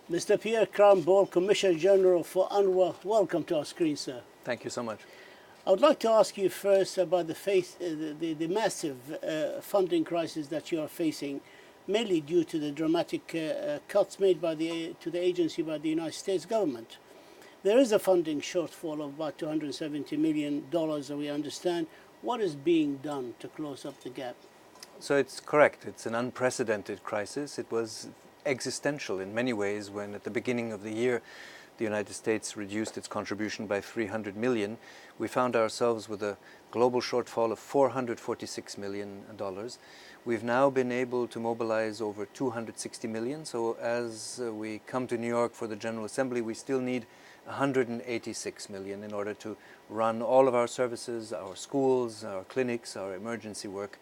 Mr. Pierre Krähenbühl, Commissioner General for UNRWA, welcome to our screen, sir. Thank you so much. I would like to ask you first about the massive funding crisis that you are facing, mainly due to the dramatic cuts made to the agency by the United States government. There is a funding shortfall of about $270 million, we understand. What is being done to close up the gap? So it's correct. It's an unprecedented crisis. It was existential in many ways when at the beginning of the year the United States reduced its contribution by $300 million. We found ourselves with a global shortfall of $446 million. We've now been able to mobilize over $260 million. So as we come to New York for the General Assembly, we still need $186 million in order to run all of our services, our schools, our clinics, our emergency work.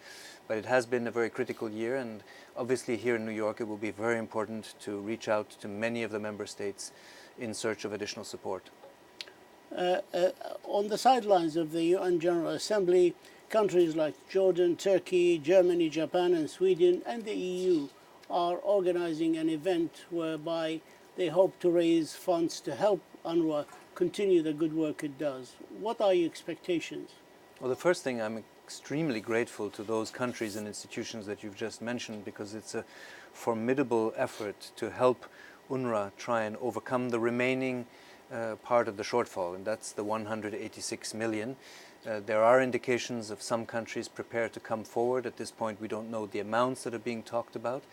But it has been a very critical year, and obviously here in New York it will be very important to reach out to many of the member states in search of additional support. On the sidelines of the UN General Assembly, countries like Jordan, Turkey, Germany, Japan and Sweden and the EU are organizing an event whereby they hope to raise funds to help UNRWA continue the good work it does. What are your expectations? Well, the first thing, I'm extremely grateful to those countries and institutions that you've just mentioned, because it's a formidable effort to help UNRWA try and overcome the remaining part of the shortfall, and that's the 186 million. There are indications of some countries prepared to come forward. At this point, we don't know the amounts that are being talked about,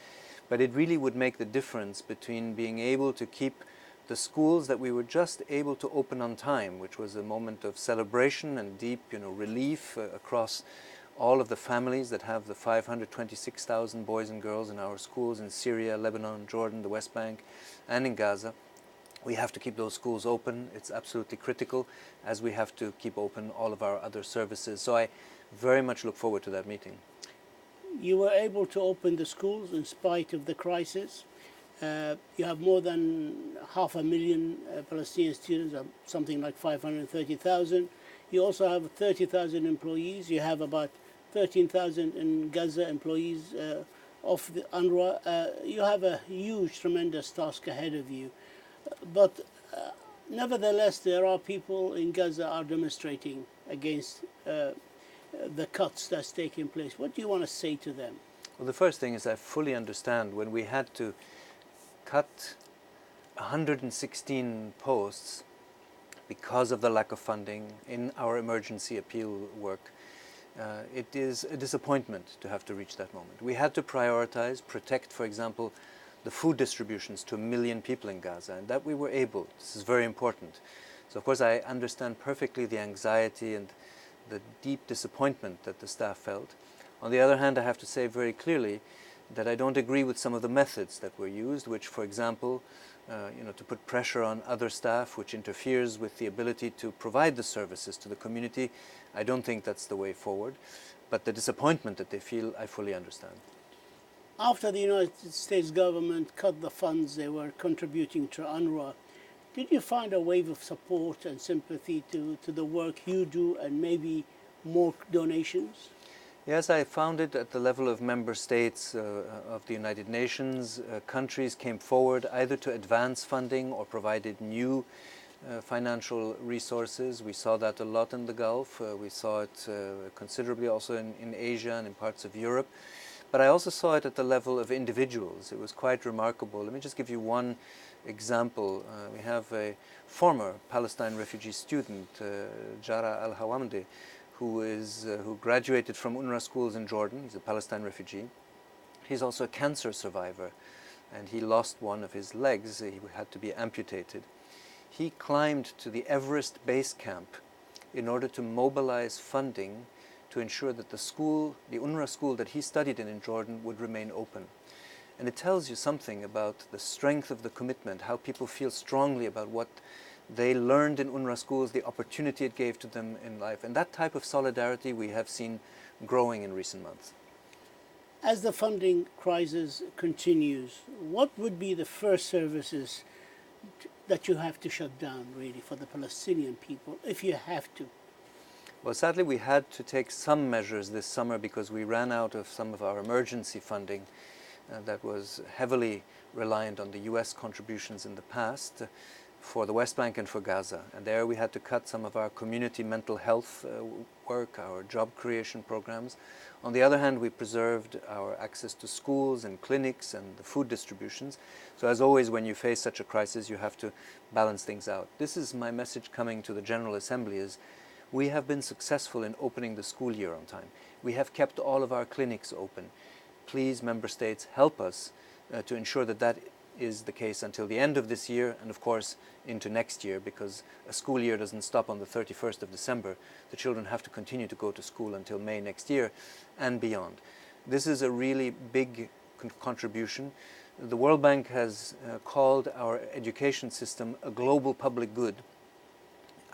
but it really would make the difference between being able to keep the schools that we were just able to open on time, which was a moment of celebration and deep, relief across all of the families that have the 526,000 boys and girls in our schools in Syria, Lebanon, Jordan, the West Bank, and in Gaza. We have to keep those schools open. It's absolutely critical, as we have to keep open all of our other services. So I very much look forward to that meeting. You were able to open the schools in spite of the crisis. You have more than 500,000 Palestinian students, something like 530,000. You also have 30,000 employees. You have about 13,000 in Gaza employees of the UNRWA. You have a huge, tremendous task ahead of you. But nevertheless, there are people in Gaza are demonstrating against the cuts that's taking place. What do you want to say to them? Well, the first thing is I fully understand when we had to cut 116 posts because of the lack of funding in our emergency appeal work. It is a disappointment to have to reach that moment. We had to prioritize, protect, for example, the food distributions to 1 million people in Gaza, and that we were able. This is very important. So of course I understand perfectly the anxiety and the deep disappointment that the staff felt. On the other hand, I have to say very clearly that I don't agree with some of the methods that were used, which, for example, to put pressure on other staff, which interferes with the ability to provide the services to the community. I don't think that's the way forward. But the disappointment that they feel, I fully understand. After the United States government cut the funds they were contributing to UNRWA, did you find a wave of support and sympathy to the work you do and maybe more donations? Yes, I found it at the level of member states of the United Nations. Countries came forward either to advance funding or provided new financial resources. We saw that a lot in the Gulf. We saw it considerably also in Asia and in parts of Europe. But I also saw it at the level of individuals. It was quite remarkable. Let me just give you one example. We have a former Palestine refugee student, Jara Al-Hawamdi, who graduated from UNRWA schools in Jordan. He's a Palestine refugee. He's also a cancer survivor, and he lost one of his legs. He had to be amputated. He climbed to the Everest base camp in order to mobilize funding to ensure that the UNRWA school that he studied in Jordan would remain open. And it tells you something about the strength of the commitment, how people feel strongly about what they learned in UNRWA schools, the opportunity it gave to them in life. And that type of solidarity we have seen growing in recent months. As the funding crisis continues, what would be the first services that you have to shut down, really, for the Palestinian people, if you have to? Well, sadly, we had to take some measures this summer because we ran out of some of our emergency funding. that was heavily reliant on the US contributions in the past for the West Bank and for Gaza. And there we had to cut some of our community mental health work, our job creation programs. On the other hand, we preserved our access to schools and clinics and the food distributions. So as always, when you face such a crisis, you have to balance things out. This is my message coming to the General Assembly is we have been successful in opening the school year on time. We have kept all of our clinics open. Please, member states, help us to ensure that that is the case until the end of this year and of course into next year, because a school year doesn't stop on the 31st of December. The children have to continue to go to school until May next year and beyond. This is a really big contribution. The World Bank has called our education system a global public good.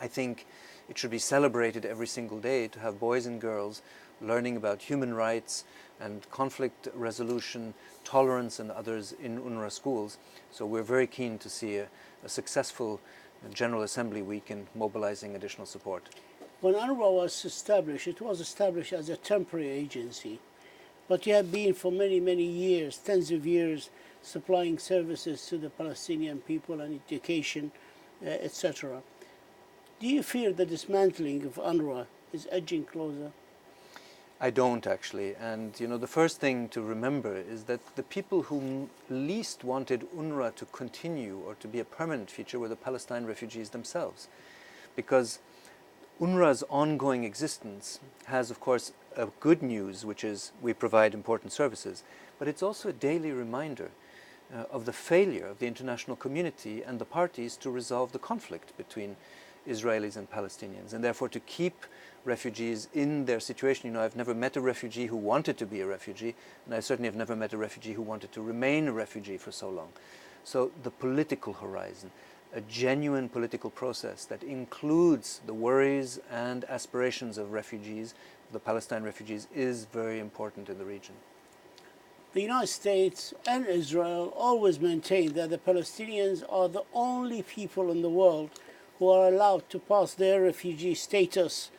I think it should be celebrated every single day to have boys and girls learning about human rights and conflict resolution, tolerance and others in UNRWA schools. So we're very keen to see a successful General Assembly week in mobilizing additional support. When UNRWA was established, it was established as a temporary agency, but you have been for many, many years, tens of years, supplying services to the Palestinian people and education, etc. Do you fear the dismantling of UNRWA is edging closer? I don't actually, and you know, the first thing to remember is that the people who least wanted UNRWA to continue or to be a permanent feature were the Palestine refugees themselves, because UNRWA's ongoing existence has of course a good news, which is we provide important services, but it's also a daily reminder of the failure of the international community and the parties to resolve the conflict between Israelis and Palestinians, and therefore to keep refugees in their situation. You know, I've never met a refugee who wanted to be a refugee, and I certainly have never met a refugee who wanted to remain a refugee for so long. So the political horizon, a genuine political process that includes the worries and aspirations of refugees, the Palestine refugees, is very important in the region. The United States and Israel always maintain that the Palestinians are the only people in the world who are allowed to pass their refugee status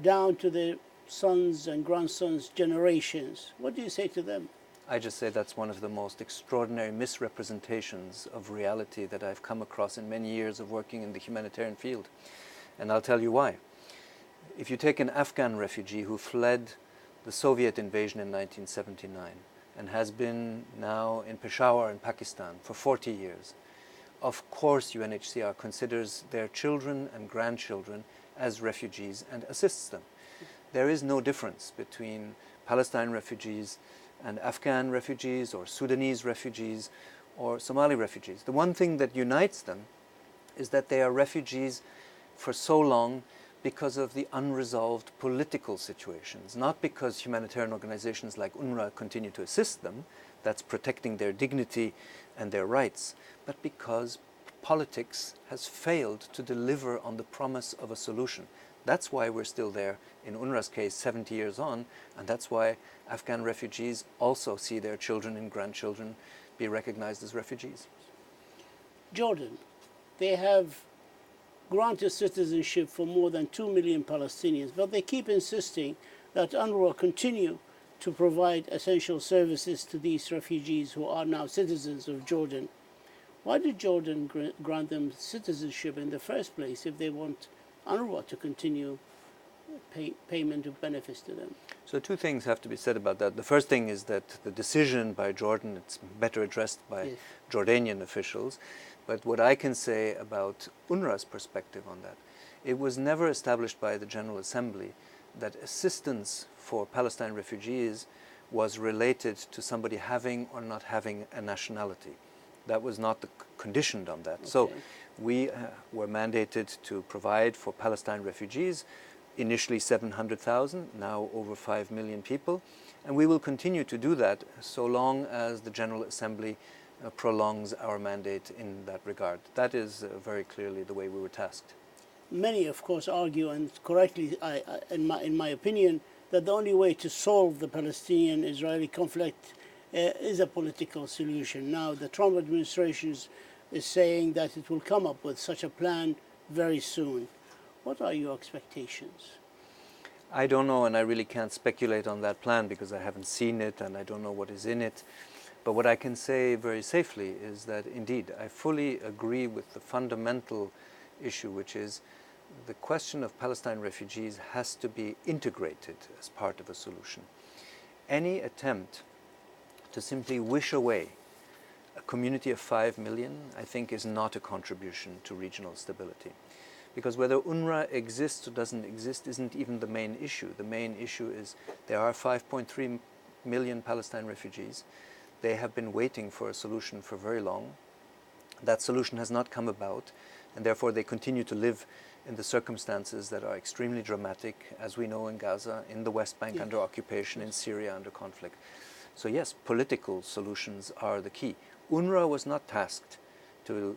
down to their sons and grandsons' generations. What do you say to them? I just say that's one of the most extraordinary misrepresentations of reality that I've come across in many years of working in the humanitarian field. And I'll tell you why. If you take an Afghan refugee who fled the Soviet invasion in 1979 and has been now in Peshawar in Pakistan for 40 years, of course UNHCR considers their children and grandchildren as refugees and assists them. There is no difference between Palestine refugees and Afghan refugees or Sudanese refugees or Somali refugees. The one thing that unites them is that they are refugees for so long because of the unresolved political situations, not because humanitarian organizations like UNRWA continue to assist them, that's protecting their dignity and their rights, but because politics has failed to deliver on the promise of a solution. That's why we're still there, in UNRWA's case, 70 years on, and that's why Afghan refugees also see their children and grandchildren be recognized as refugees. Jordan, they have granted citizenship for more than 2 million Palestinians, but they keep insisting that UNRWA continue to provide essential services to these refugees who are now citizens of Jordan. Why did Jordan grant them citizenship in the first place if they want UNRWA to continue payment of benefits to them? So two things have to be said about that. The first thing is that the decision by Jordan, it's better addressed by Yes. Jordanian officials. But what I can say about UNRWA's perspective on that, it was never established by the General Assembly that assistance for Palestine refugees was related to somebody having or not having a nationality. That was not conditioned on that. Okay. So we were mandated to provide for Palestine refugees, initially 700,000, now over 5 million people. And we will continue to do that so long as the General Assembly prolongs our mandate in that regard. That is very clearly the way we were tasked. Many, of course, argue, and correctly, in my opinion, that the only way to solve the Palestinian-Israeli conflict is a political solution. Now, the Trump administration is saying that it will come up with such a plan very soon. What are your expectations? I don't know, and I really can't speculate on that plan because I haven't seen it and I don't know what is in it. But what I can say very safely is that indeed I fully agree with the fundamental issue, which is the question of Palestine refugees has to be integrated as part of a solution. Any attempt to simply wish away a community of 5 million, I think, is not a contribution to regional stability. Because whether UNRWA exists or doesn't exist isn't even the main issue. The main issue is there are 5.3 million Palestine refugees. They have been waiting for a solution for very long. That solution has not come about, and therefore they continue to live in the circumstances that are extremely dramatic, as we know in Gaza, in the West Bank under occupation, in Syria under conflict. So yes, political solutions are the key. UNRWA was not tasked to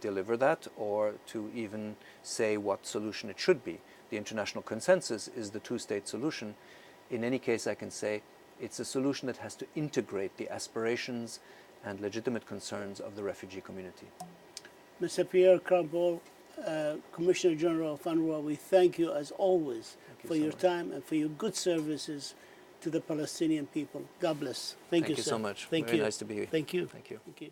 deliver that or to even say what solution it should be. The international consensus is the two-state solution. In any case, I can say it's a solution that has to integrate the aspirations and legitimate concerns of the refugee community. Mr. Pierre Krähenbühl, Commissioner General of UNRWA, we thank you as always for your time and for your good services to the Palestinian people. God bless. Thank you, sir. Thank you so much. Thank Very you. nice to be here. Thank you. Thank you. Thank you.